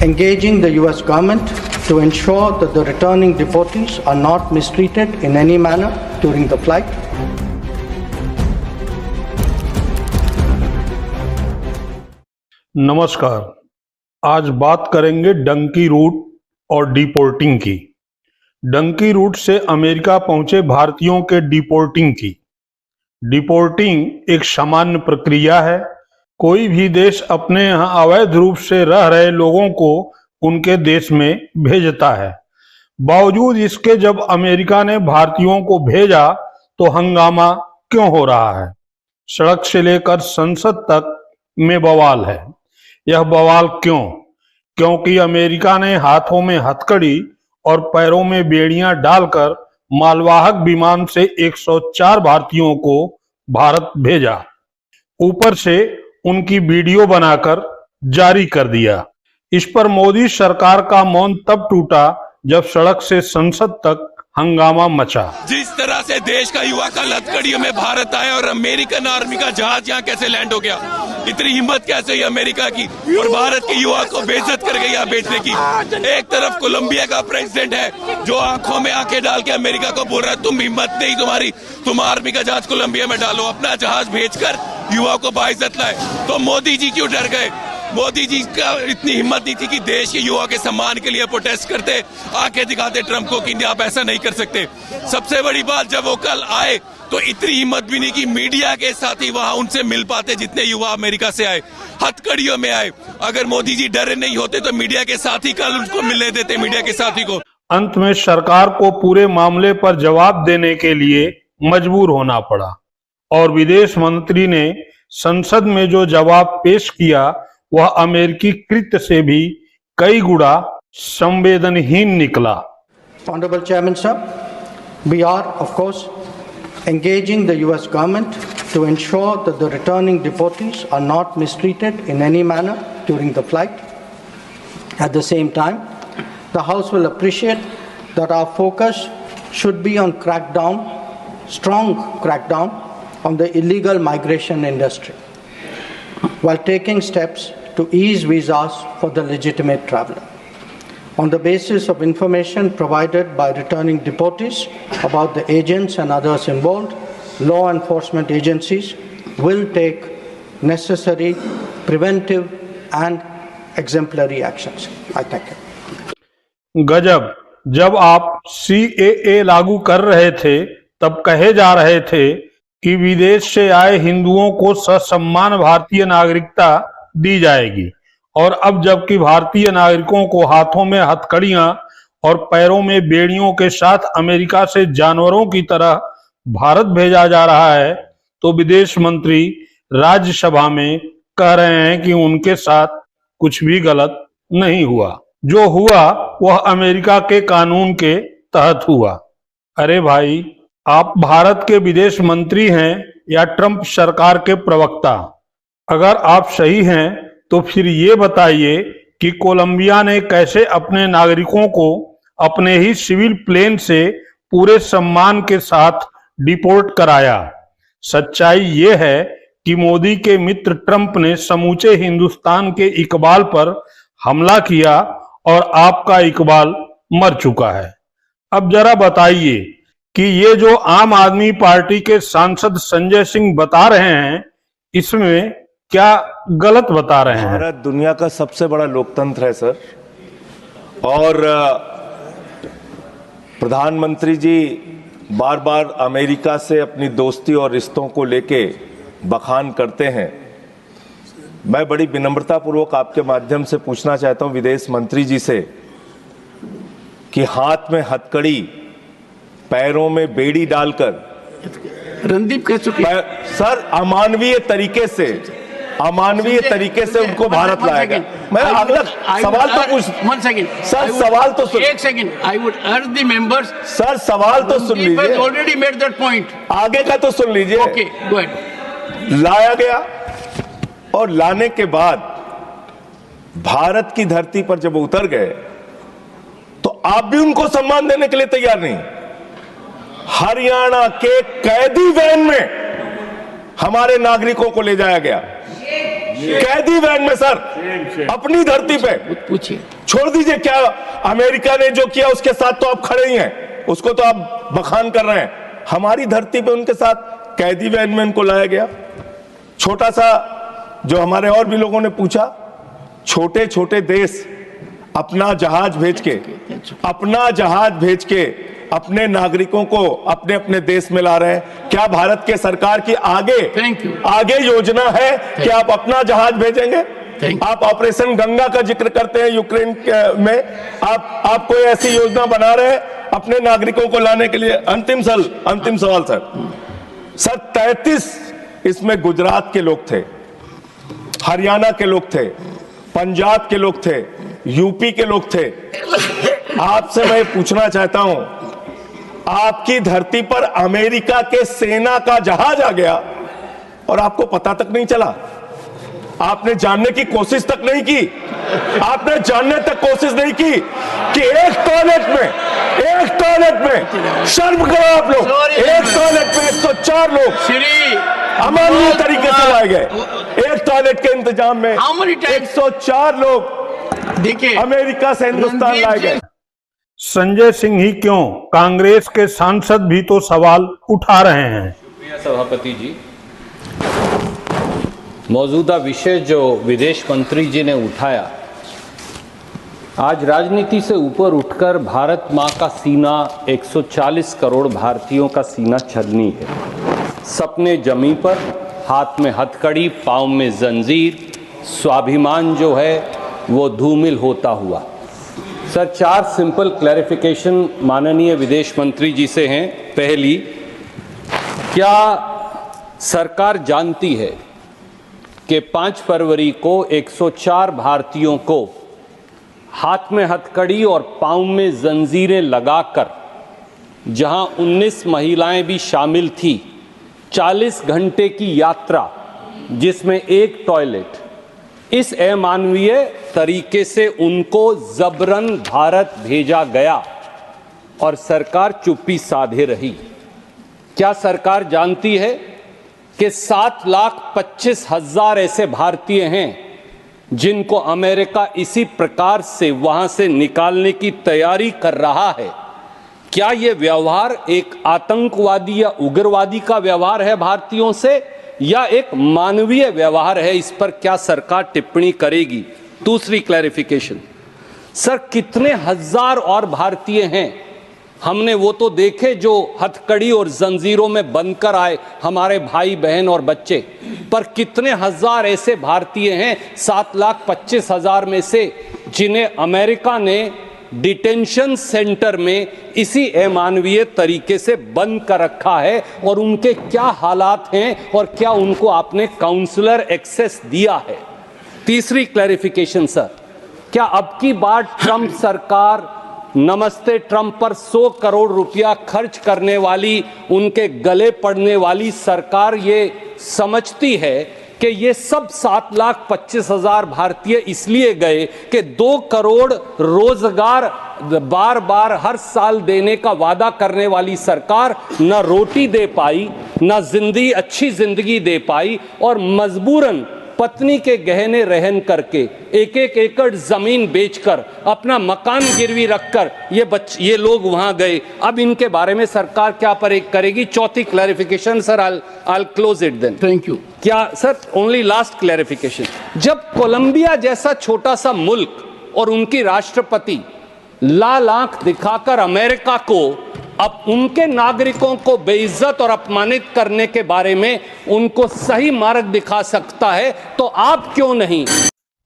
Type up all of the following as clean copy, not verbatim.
engaging the US government to ensure that the returning deportees are not mistreated in any manner during the flight. नमस्कार, आज बात करेंगे Dunki root और deporting की। Dunki root से America पहुंचे भारतीयों के डिपोर्टिंग की। डिपोर्टिंग एक सामान्य प्रक्रिया है। कोई भी देश अपने यहाँ अवैध रूप से रह रहे लोगों को उनके देश में भेजता है। बावजूद इसके जब अमेरिका ने भारतीयों को भेजा तो हंगामा क्यों हो रहा है? सड़क से लेकर संसद तक में बवाल है। यह बवाल क्यों? क्योंकि अमेरिका ने हाथों में हथकड़ी और पैरों में बेड़ियां डालकर मालवाहक विमान से 104 भारतीयों को भारत भेजा। ऊपर से उनकी वीडियो बनाकर जारी कर दिया। इस पर मोदी सरकार का मौन तब टूटा जब सड़क से संसद तक हंगामा मचा। जिस तरह से देश का युवा कल हथकड़ियों में भारत आया और अमेरिकन आर्मी का जहाज यहाँ कैसे लैंड हो गया, इतनी हिम्मत कैसे हुई अमेरिका की और भारत के युवा को बेइज्जत कर गई यहाँ बेचने की। एक तरफ कोलंबिया का प्रेसिडेंट है जो आंखों में आंखें डाल के अमेरिका को बोल रहा है तुम हिम्मत नहीं तुम्हारी, तुम आर्मी का जहाज कोलंबिया में डालो, अपना जहाज भेजकर युवा को बाइज्जत लाए। तो मोदी जी क्यों डर गए? मोदी जी का इतनी हिम्मत नहीं थी कि देश के युवा के सम्मान के लिए प्रोटेस्ट करते, आंखें दिखाते ट्रंप को कि आप ऐसा नहीं कर सकते। सबसे बड़ी बात, जब वो कल आए तो इतनी हिम्मत भी नहीं कि मीडिया के साथ ही वहां उनसे मिल पाते जितने युवा अमेरिका से आए, हथकड़ियों में आए। अगर मोदी जी डरे नहीं होते तो मीडिया के साथ ही कल उनको मिलने देते, मीडिया के साथी को। अंत में सरकार को पूरे मामले पर जवाब देने के लिए मजबूर होना पड़ा और विदेश मंत्री ने संसद में जो जवाब पेश किया वह अमेरिकी कृत्य से भी कई गुना संवेदनहीन निकला। Honorable Chairman sir, we are of course engaging the US government to ensure that the returning deportees are not mistreated in any manner during the flight. At the same time, the House will appreciate that our focus should be on strong crackdown on the illegal migration industry, while taking steps to ease visas for the legitimate traveler. On the basis of information provided by returning deportees about the agents and others involved, law enforcement agencies will take necessary preventive and exemplary actions. I thank you. गजब, जब आप CAA लागू कर रहे थे तब कहे जा रहे थे कि विदेश से आए हिंदुओं को ससम्मान भारतीय नागरिकता दी जाएगी, और अब जबकि भारतीय नागरिकों को हाथों में हथकड़ियां और पैरों में बेड़ियों के साथ अमेरिका से जानवरों की तरह भारत भेजा जा रहा है, तो विदेश मंत्री राज्यसभा में कह रहे हैं कि उनके साथ कुछ भी गलत नहीं हुआ। जो हुआ वह अमेरिका के कानून के तहत हुआ। अरे भाई, आप भारत के विदेश मंत्री हैं या ट्रंप सरकार के प्रवक्ता? अगर आप सही हैं तो फिर ये बताइए कि कोलंबिया ने कैसे अपने नागरिकों को अपने ही सिविल प्लेन से पूरे सम्मान के साथ डिपोर्ट कराया। सच्चाई ये है कि मोदी के मित्र ट्रंप ने समूचे हिंदुस्तान के इकबाल पर हमला किया और आपका इकबाल मर चुका है। अब जरा बताइए कि ये जो आम आदमी पार्टी के सांसद संजय सिंह बता रहे हैं, इसमें क्या गलत बता रहे हैं? भारत दुनिया का सबसे बड़ा लोकतंत्र है सर, और प्रधानमंत्री जी बार बार अमेरिका से अपनी दोस्ती और रिश्तों को लेके बखान करते हैं। मैं बड़ी विनम्रता पूर्वक आपके माध्यम से पूछना चाहता हूं विदेश मंत्री जी से कि हाथ में हथकड़ी, पैरों में बेड़ी डालकर रणदीप कह चुके सर अमानवीय तरीके से उनको भारत लाया गया। मैं अगला सवाल तो पूछ सर, सवाल तो सुन, एक सेकंड। आई वुड अर्ज द मेंबर्स सर, सवाल तो सुन लीजिए। ऑलरेडी मेड दैट पॉइंट, आगे का तो सुन लीजिए। Okay, go ahead. लाया गया और लाने के बाद भारत की धरती पर जब उतर गए तो आप भी उनको सम्मान देने के लिए तैयार नहीं। हरियाणा के कैदी वैन में हमारे नागरिकों को ले जाया गया। कैदी वैन में सर, अपनी धरती पे। पूछिए। छोड़ दीजिए, क्या अमेरिका ने जो किया उसके साथ तो आप खड़े ही हैं, उसको तो आप बखान कर रहे हैं। हमारी धरती पे उनके साथ कैदी वैन में उनको लाया गया। छोटा सा, जो हमारे और भी लोगों ने पूछा, छोटे छोटे देश अपना जहाज भेज के अपने नागरिकों को अपने अपने देश में ला रहे हैं। क्या भारत के सरकार की आगे योजना है कि आप अपना जहाज भेजेंगे? आप ऑपरेशन गंगा का जिक्र करते हैं यूक्रेन में, आप कोई ऐसी योजना बना रहे हैं अपने नागरिकों को लाने के लिए? अंतिम सवाल सर 33 इसमें गुजरात के लोग थे, हरियाणा के लोग थे, पंजाब के लोग थे, यूपी के लोग थे। आपसे मैं पूछना चाहता हूं, आपकी धरती पर अमेरिका के सेना का जहाज आ गया और आपको पता तक नहीं चला? आपने जानने की कोशिश तक नहीं की? आपने जानने तक कोशिश नहीं की कि एक टॉयलेट में शर्म करो आप लोग, एक टॉयलेट में 104 लोग अमानवीय तरीके से लाए गए। एक टॉयलेट के इंतजाम में 104 लोग देखिए अमेरिका से हिंदुस्तान लाए गए। संजय सिंह ही क्यों, कांग्रेस के सांसद भी तो सवाल उठा रहे हैं। शुक्रिया सभापति जी। मौजूदा विषय जो विदेश मंत्री जी ने उठाया, आज राजनीति से ऊपर उठकर भारत माँ का सीना 140 करोड़ भारतीयों का सीना छलनी है। सपने जमी पर, हाथ में हथकड़ी, पाँव में जंजीर, स्वाभिमान जो है वो धूमिल होता हुआ। सर 4 सिंपल क्लैरिफिकेशन माननीय विदेश मंत्री जी से हैं। पहली, क्या सरकार जानती है कि 5 फरवरी को 104 भारतीयों को हाथ में हथकड़ी और पाँव में जंजीरें लगाकर, जहां 19 महिलाएं भी शामिल थी, 40 घंटे की यात्रा जिसमें एक टॉयलेट, इस अमानवीय तरीके से उनको जबरन भारत भेजा गया और सरकार चुप्पी साधे रही? क्या सरकार जानती है कि 7,25,000 ऐसे भारतीय हैं जिनको अमेरिका इसी प्रकार से वहां से निकालने की तैयारी कर रहा है? क्या यह व्यवहार एक आतंकवादी या उग्रवादी का व्यवहार है भारतीयों से, या एक मानवीय व्यवहार है? इस पर क्या सरकार टिप्पणी करेगी? दूसरी क्लैरिफिकेशन, सर कितने हजार और भारतीय हैं? हमने वो तो देखे जो हथकड़ी और जंजीरों में बंधकर आए, हमारे भाई बहन और बच्चे, पर कितने हजार ऐसे भारतीय हैं 7,25,000 में से जिन्हें अमेरिका ने डिटेंशन सेंटर में इसी अमानवीय तरीके से बंद कर रखा है, और उनके क्या हालात हैं और क्या उनको आपने काउंसलर एक्सेस दिया है? तीसरी क्लैरिफिकेशन सर, क्या अब की बार ट्रंप सरकार नमस्ते ट्रंप पर 100 करोड़ रुपया खर्च करने वाली, उनके गले पड़ने वाली सरकार ये समझती है कि ये सब 7,25,000 भारतीय इसलिए गए कि 2 करोड़ रोजगार बार बार हर साल देने का वादा करने वाली सरकार न रोटी दे पाई, न अच्छी जिंदगी दे पाई, और मजबूरन पत्नी के गहने रहन करके 1-1 एकड़ जमीन बेचकर अपना मकान गिरवी रखकर ये लोग वहां गए? अब इनके बारे में सरकार क्या करेगी? चौथी clarification sir, I'll close it then. Thank you. क्या सर, ओनली लास्ट क्लैरिफिकेशन, जब कोलंबिया जैसा छोटा सा मुल्क और उनकी राष्ट्रपति लाल आंख दिखाकर अमेरिका को अब उनके नागरिकों को बेइज्जत और अपमानित करने के बारे में उनको सही मार्ग दिखा सकता है, तो आप क्यों नहीं?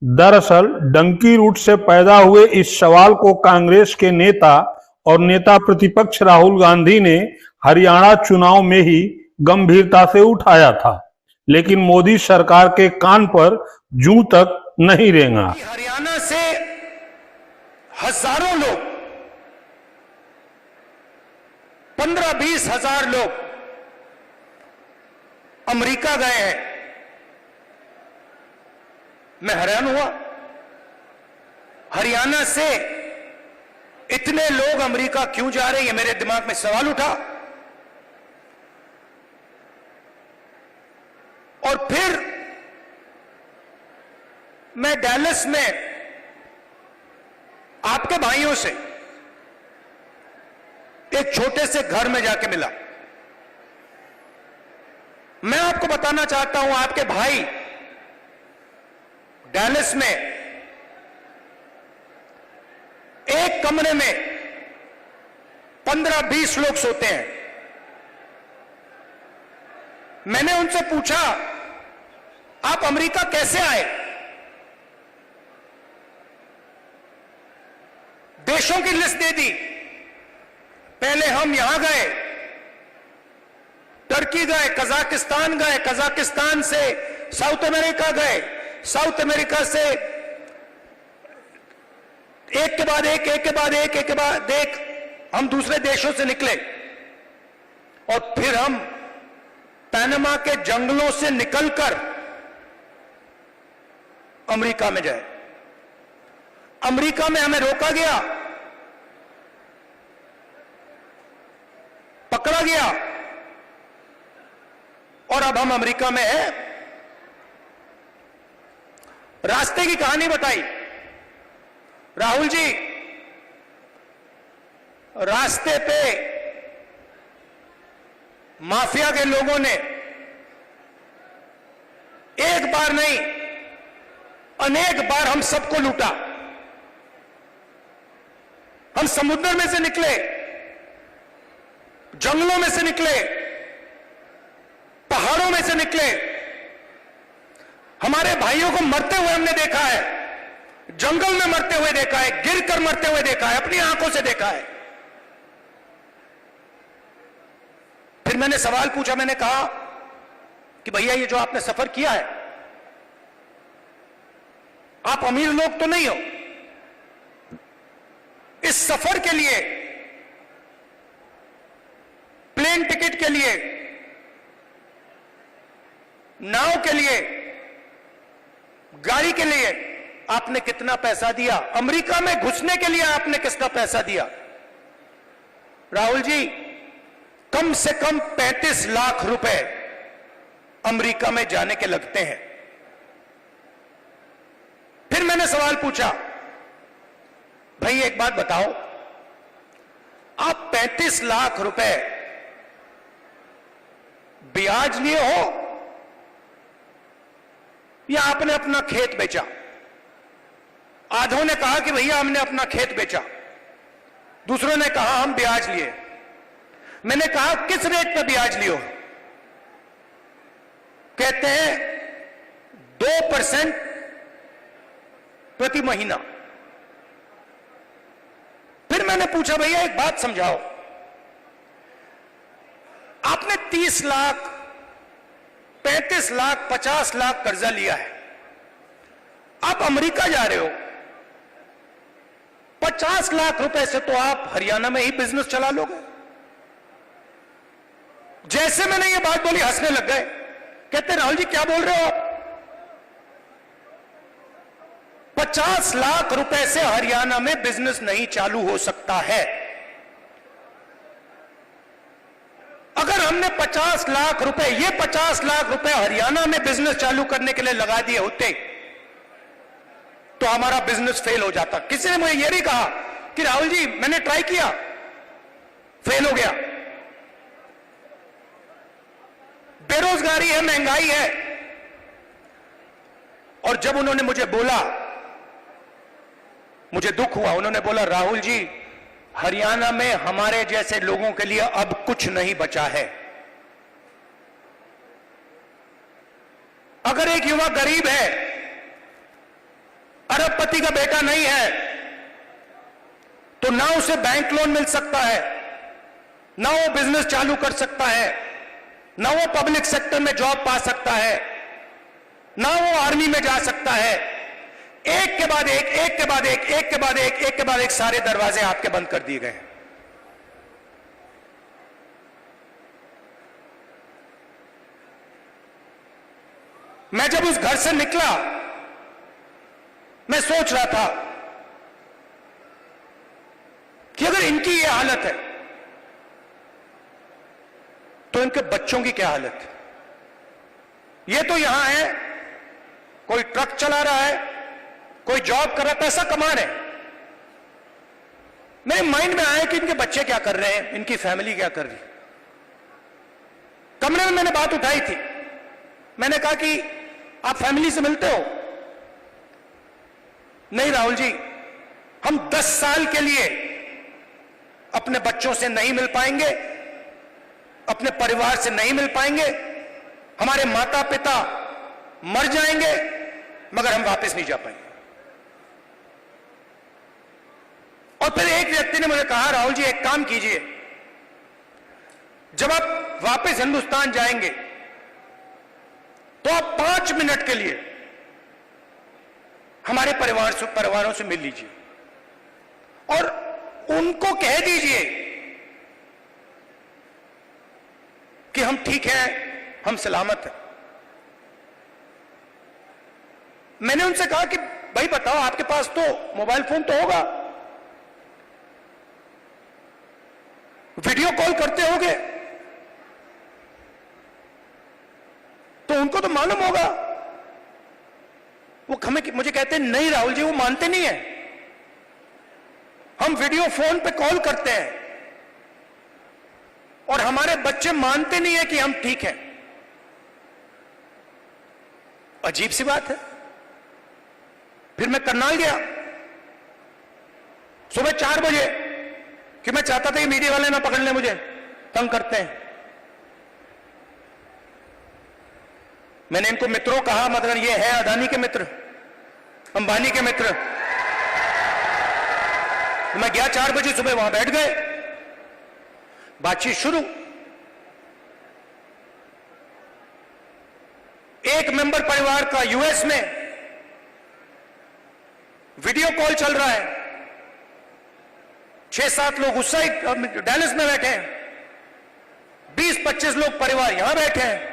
दरअसल डंकी रूट से पैदा हुए इस सवाल को कांग्रेस के नेता और नेता प्रतिपक्ष राहुल गांधी ने हरियाणा चुनाव में ही गंभीरता से उठाया था, लेकिन मोदी सरकार के कान पर जूं तक नहीं रेंगा। हरियाणा से हजारों लोग, 15-20 हजार लोग अमेरिका गए हैं। मैं हैरान हुआ, हरियाणा से इतने लोग अमेरिका क्यों जा रहे हैं? ये मेरे दिमाग में सवाल उठा। और फिर मैं डैलस में आपके भाइयों से एक छोटे से घर में जाके मिला। मैं आपको बताना चाहता हूं, आपके भाई डैलस में एक कमरे में 15-20 लोग सोते हैं। मैंने उनसे पूछा, आप अमेरिका कैसे आए? देशों की लिस्ट दे दी। पहले हम यहां गए, टर्की गए, कजाकिस्तान गए, कजाकिस्तान से साउथ अमेरिका गए, साउथ अमेरिका से एक के बाद एक, एक के बाद एक, एक के बाद एक हम दूसरे देशों से निकले और फिर हम पनामा के जंगलों से निकलकर अमेरिका में जाए। अमेरिका में हमें रोका गया, पकड़ा गया और अब हम अमेरिका में हैं। रास्ते की कहानी बताई राहुल जी। रास्ते पे माफिया के लोगों ने एक बार नहीं अनेक बार हम सबको लूटा। हम समुद्र में से निकले, जंगलों में से निकले, पहाड़ों में से निकले। हमारे भाइयों को मरते हुए हमने देखा है, जंगल में मरते हुए देखा है, गिरकर मरते हुए देखा है, अपनी आंखों से देखा है। फिर मैंने सवाल पूछा, मैंने कहा कि भैया ये जो आपने सफर किया है, आप अमीर लोग तो नहीं हो। इस सफर के लिए, प्लेन टिकट के लिए, नाव के लिए, गाड़ी के लिए आपने कितना पैसा दिया? अमेरिका में घुसने के लिए आपने कितना पैसा दिया? राहुल जी, कम से कम 35 लाख रुपए अमेरिका में जाने के लगते हैं। फिर मैंने सवाल पूछा, भाई एक बात बताओ, आप 35 लाख रुपए ब्याज लिए हो या आपने अपना खेत बेचा? आधों ने कहा कि भैया हमने अपना खेत बेचा, दूसरों ने कहा हम ब्याज लिए। मैंने कहा किस रेट पे ब्याज लियो? कहते हैं 2% प्रति महीना। फिर मैंने पूछा, भैया एक बात समझाओ, आपने 30 लाख, 35 लाख, 50 लाख कर्जा लिया है, आप अमेरिका जा रहे हो, 50 लाख रुपए से तो आप हरियाणा में ही बिजनेस चला लोगे। जैसे मैंने ये बात बोली हंसने लग गए। कहते राहुल जी क्या बोल रहे हो आप? 50 लाख रुपए से हरियाणा में बिजनेस नहीं चालू हो सकता है। अगर हमने 50 लाख रुपए, ये 50 लाख रुपए हरियाणा में बिजनेस चालू करने के लिए लगा दिए होते तो हमारा बिजनेस फेल हो जाता। किसी ने मुझे यह भी कहा कि राहुल जी मैंने ट्राई किया, फेल हो गया। बेरोजगारी है, महंगाई है। और जब उन्होंने मुझे बोला, मुझे दुख हुआ। उन्होंने बोला राहुल जी हरियाणा में हमारे जैसे लोगों के लिए अब कुछ नहीं बचा है। अगर एक युवा गरीब है, अरबपति का बेटा नहीं है, तो ना उसे बैंक लोन मिल सकता है, ना वो बिजनेस चालू कर सकता है, ना वो पब्लिक सेक्टर में जॉब पा सकता है, ना वो आर्मी में जा सकता है। एक के बाद एक, एक के बाद एक, एक के बाद एक, एक के बाद एक सारे दरवाजे आपके बंद कर दिए गए। मैं जब उस घर से निकला, मैं सोच रहा था कि अगर इनकी ये हालत है तो इनके बच्चों की क्या हालत है। ये तो यहां है, कोई ट्रक चला रहा है, कोई जॉब कर रहा है, पैसा कमा रहे हैं। मेरे माइंड में आया कि इनके बच्चे क्या कर रहे हैं, इनकी फैमिली क्या कर रही है। कमरे में मैंने बात उठाई थी, मैंने कहा कि आप फैमिली से मिलते हो? नहीं राहुल जी, हम 10 साल के लिए अपने बच्चों से नहीं मिल पाएंगे, अपने परिवार से नहीं मिल पाएंगे, हमारे माता पिता मर जाएंगे मगर हम वापस नहीं जा पाएंगे। और फिर एक व्यक्ति ने मुझे कहा, राहुल जी एक काम कीजिए, जब आप वापस हिंदुस्तान जाएंगे तो आप 5 मिनट के लिए हमारे परिवारों से मिल लीजिए और उनको कह दीजिए कि हम ठीक हैं, हम सलामत हैं। मैंने उनसे कहा कि भाई बताओ, आपके पास तो मोबाइल फोन तो होगा, वीडियो कॉल करते होगे, तो उनको तो मालूम होगा। वो मुझे कहते हैं नहीं राहुल जी, वो मानते नहीं है, हम वीडियो फोन पे कॉल करते हैं और हमारे बच्चे मानते नहीं है कि हम ठीक हैं। अजीब सी बात है। फिर मैं करनाल गया सुबह 4 बजे, कि मैं चाहता था कि मीडिया वाले ना पकड़ लें, मुझे तंग करते हैं। मैंने इनको मित्रों कहा, मतलब ये है अदानी के मित्र, अंबानी के मित्र। तो मैं गया 4 बजे सुबह, वहां बैठ गए, बातचीत शुरू। एक मेंबर परिवार का यूएस में वीडियो कॉल चल रहा है, 6-7 लोग उस साइड डैलस में बैठे हैं, 20-25 लोग परिवार यहां बैठे हैं।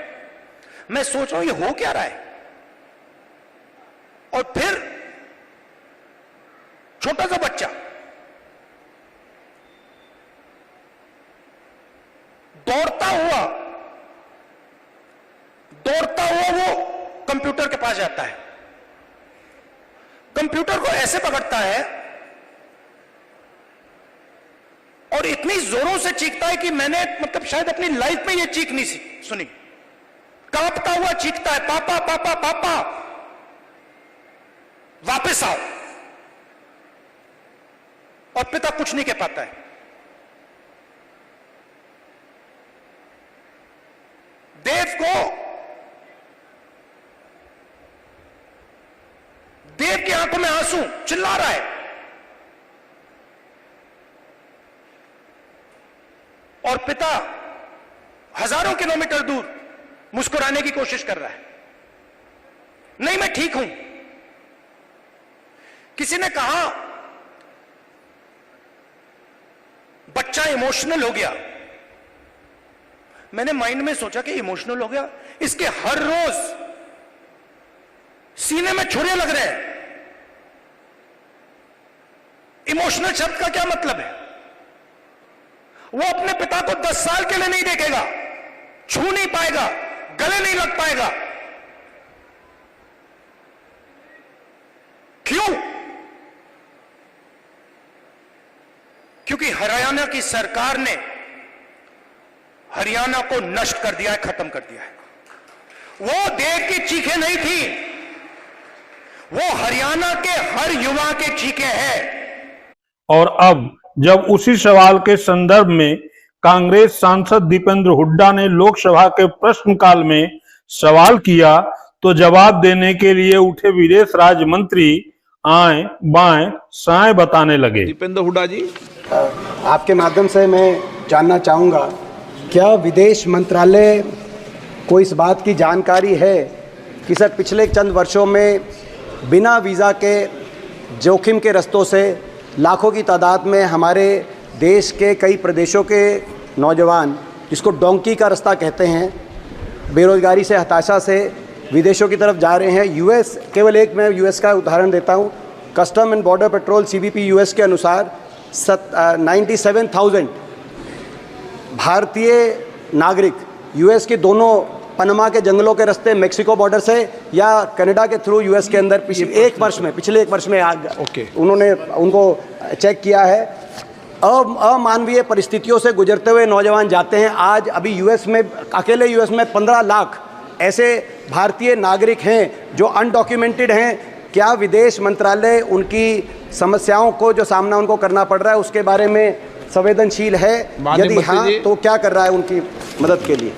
मैं सोच रहा हूं ये हो क्या रहा है। और फिर छोटा सा बच्चा दौड़ता हुआ वो कंप्यूटर के पास जाता है, कंप्यूटर को ऐसे पकड़ता है और इतनी जोरों से चीखता है कि मैंने मतलब शायद अपनी लाइफ में ये चीख नहीं सुनी। कांपता हुआ चीखता है, पापा पापा पापा वापस आओ। और पिता कुछ नहीं कह पाता है। देव की आंखों में आंसू, चिल्ला रहा है। और पिता हजारों किलोमीटर दूर मुस्कुराने की कोशिश कर रहा है, नहीं मैं ठीक हूं। किसी ने कहा बच्चा इमोशनल हो गया। मैंने माइंड में सोचा कि इमोशनल हो गया, इसके हर रोज सीने में छुरे लग रहे हैं। इमोशनल शब्द का क्या मतलब है? वो अपने पिता को 10 साल के लिए नहीं देखेगा, छू नहीं पाएगा, गले नहीं लग पाएगा। क्यों? क्योंकि हरियाणा की सरकार ने हरियाणा को नष्ट कर दिया है, खत्म कर दिया है। वो देव की चीखें नहीं थी, वो हरियाणा के हर युवा के चीखें हैं। और अब जब उसी सवाल के संदर्भ में कांग्रेस सांसद दीपेंद्र हुड्डा ने लोकसभा के प्रश्नकाल में सवाल किया तो जवाब देने के लिए उठे विदेश राज्य मंत्री आए बाएं साएं बताने लगे। दीपेंद्र हुड्डा जी, आपके माध्यम से मैं जानना चाहूँगा, क्या विदेश मंत्रालय को इस बात की जानकारी है कि सर पिछले चंद वर्षों में बिना वीज़ा के जोखिम के रस्तों से लाखों की तादाद में हमारे देश के कई प्रदेशों के नौजवान, जिसको डोंकी का रास्ता कहते हैं, बेरोजगारी से हताशा से विदेशों की तरफ जा रहे हैं। यूएस, केवल एक मैं यूएस का उदाहरण देता हूं, custom and border patrol CBP US के अनुसार 97,000 भारतीय नागरिक यूएस के दोनों पनामा के जंगलों के रास्ते मेक्सिको बॉर्डर से या कनाडा के थ्रू यूएस के अंदर पिछले एक वर्ष में उन्होंने उनको चेक किया है। अमानवीय परिस्थितियों से गुजरते हुए नौजवान जाते हैं। आज अभी यूएस में, अकेले यूएस में 15 लाख ऐसे भारतीय नागरिक हैं जो अनडॉक्यूमेंटेड हैं। क्या विदेश मंत्रालय उनकी समस्याओं को जो सामना उनको करना पड़ रहा है उसके बारे में संवेदनशील है? यदि हाँ तो क्या कर रहा है उनकी मदद के लिए?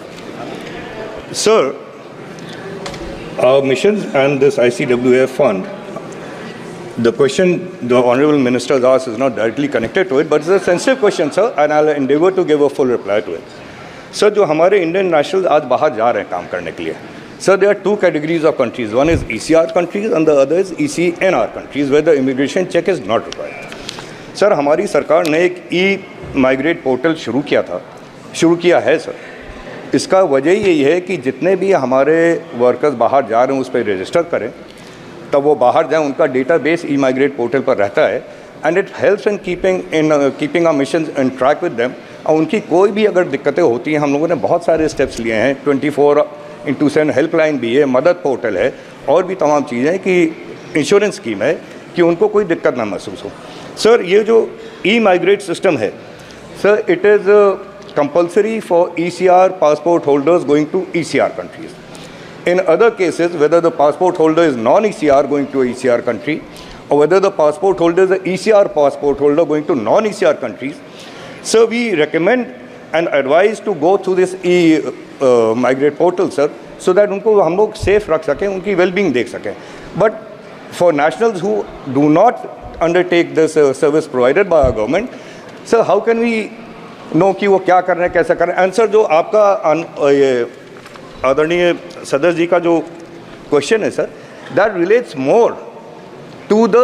Sir, our missions and this ICWF fund, the question the Honorable Minister has asked is not directly connected to it, but it's a sensitive question, sir, and I'll endeavor to give a full reply to it. Sir, जो हमारे Indian national आज बाहर जा रहे हैं काम करने के लिए, sir, there are two categories of countries. One is ECR countries and the other is ECNR countries where the immigration check is not required. Sir, हमारी सरकार ने एक ई-माइग्रेट पोर्टल शुरू किया है सर। इसका वजह यही है कि जितने भी हमारे वर्कर्स बाहर जा रहे हैं उस पर रजिस्टर करें, तब वो बाहर जाएं, उनका डेटाबेस ई-माइग्रेट पोर्टल पर रहता है and it helps in keeping our missions in track with them. और उनकी कोई भी अगर दिक्कतें होती हैं, हम लोगों ने बहुत सारे स्टेप्स लिए हैं। 24/7 हेल्पलाइन भी है, मदद पोर्टल है और भी तमाम चीज़ें कि इंश्योरेंस स्कीम है कि उनको कोई दिक्कत ना महसूस हो। सर, ये जो ई-माइग्रेट सिस्टम है sir, it is compulsory for ECR passport holders going to ECR countries. In other cases, whether the passport holder is non-ECR going to a ECR country or whether the passport holder is an ECR passport holder going to non-ECR countries, so we recommend and advise to go through this e-migrate portal, sir, so that उनको हम लोग safe रख सकें, उनकी well-being देख सकें. But for nationals who do not undertake this service provided by our government, sir, how can we know कि वो क्या कर रहे हैं, कैसे कर रहे हैं? आंसर जो आपका ये आदरणीय सदस्य जी का जो क्वेश्चन है sir, that relates more to the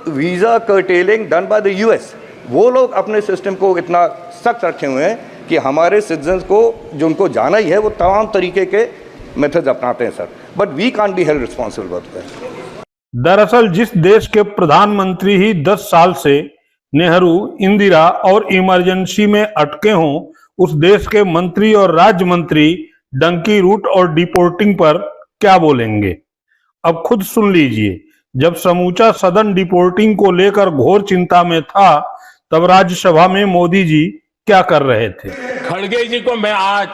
visa curtailing done by the US. वो लोग अपने सिस्टम को इतना सख्त रखे हुए हैं कि हमारे सिटीजन्स को जो उनको जाना ही है वो तमाम तरीके के मेथड्स अपनाते हैं sir, but we can't be held responsible for that. दरअसल जिस देश के प्रधानमंत्री ही 10 साल से नेहरू, इंदिरा और इमरजेंसी में अटके हों, उस देश के मंत्री और राज्य मंत्री डंकी रूट और डिपोर्टिंग पर क्या बोलेंगे? अब खुद सुन लीजिए। जब समूचा सदन डिपोर्टिंग को लेकर घोर चिंता में था, तब राज्यसभा में मोदी जी क्या कर रहे थे? खड़गे जी को मैं आज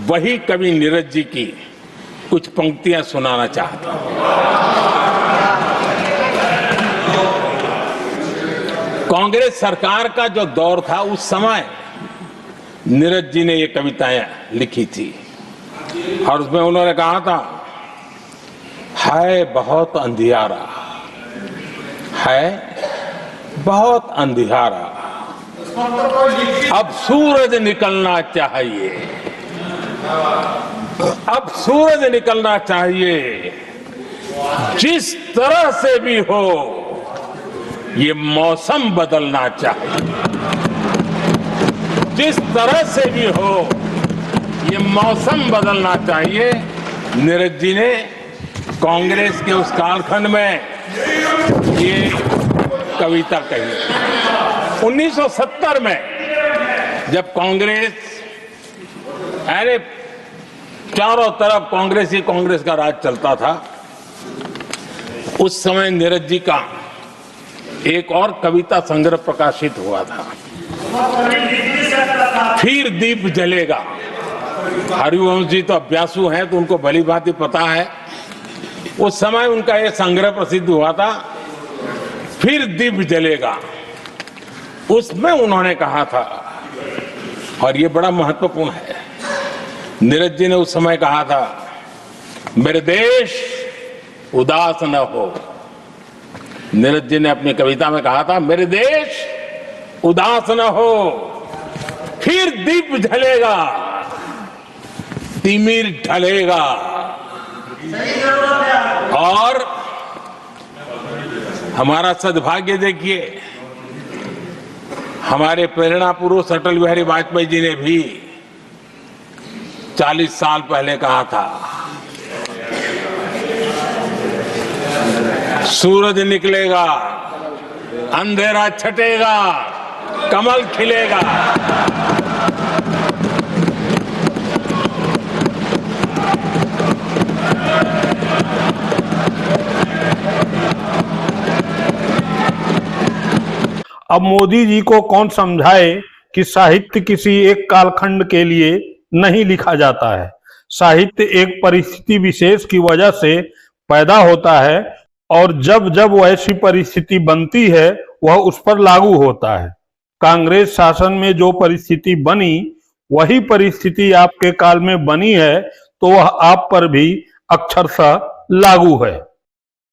वही कवि नीरज जी की कुछ पंक्तियां सुनाना चाहता हूं। कांग्रेस सरकार का जो दौर था उस समय नीरज जी ने ये कविताएं लिखी थी और उसमें उन्होंने कहा था, है बहुत अंधियारा, है बहुत अंधियारा, अब सूरज निकलना चाहिए, अब सूरज निकलना चाहिए, जिस तरह से भी हो ये मौसम बदलना चाहिए, जिस तरह से भी हो ये मौसम बदलना चाहिए। नीरज जी ने कांग्रेस के उस कालखंड में ये कविता कही। 1970 में जब कांग्रेस, अरे चारों तरफ कांग्रेस का राज चलता था, उस समय नीरज जी का एक और कविता संग्रह प्रकाशित हुआ था, फिर दीप जलेगा। हरिवंश जी तो अभ्यासु हैं तो उनको भली भांति पता है। उस समय उनका यह संग्रह प्रसिद्ध हुआ था, फिर दीप जलेगा। उसमें उन्होंने कहा था, और ये बड़ा महत्वपूर्ण है, नीरज जी ने उस समय कहा था, मेरे देश उदास न हो। नीरज जी ने अपनी कविता में कहा था, मेरे देश उदास न हो, फिर दीप जलेगा, तिमिर ढलेगा। और हमारा सद्भाग्य देखिए, हमारे प्रेरणा पुरुष अटल बिहारी वाजपेयी जी ने भी 40 साल पहले कहा था, सूरज निकलेगा, अंधेरा छटेगा, कमल खिलेगा। अब मोदी जी को कौन समझाए कि साहित्य किसी एक कालखंड के लिए नहीं लिखा जाता है। साहित्य एक परिस्थिति विशेष की वजह से पैदा होता है और जब जब वैसी परिस्थिति बनती है वह उस पर लागू होता है। कांग्रेस शासन में जो परिस्थिति बनी वही परिस्थिति आपके काल में बनी है, तो वह आप पर भी अक्षरशः लागू है।